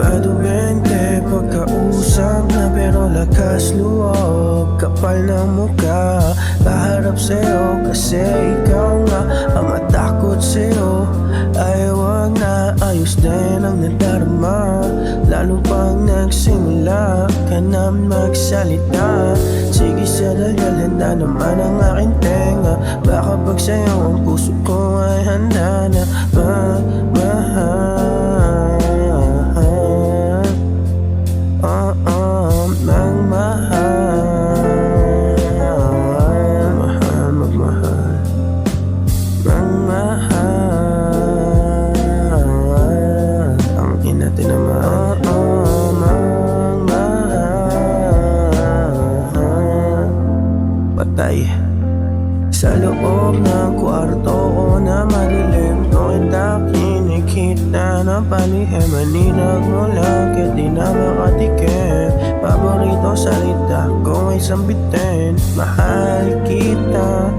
Bado 20 pagkausap na pero lakas loob, kapal ng mukha. Kaharap sa'yo kasi ikaw nga ang matakot sa'yo. Ay wag na, ayos din ang nadarama, lalo pang nagsimula ka na magsalita. Sige sa dahil handa naman ang aking tenga, baka pag sa'yo ang puso ko ay handa na magmahal. Patay sa loob ng kwarto ko na madilim, ko kita kinikita ng palihim. Maninag mo lang kaya di na makatikim. Paborito salita ko ay sambitin, mahal kita.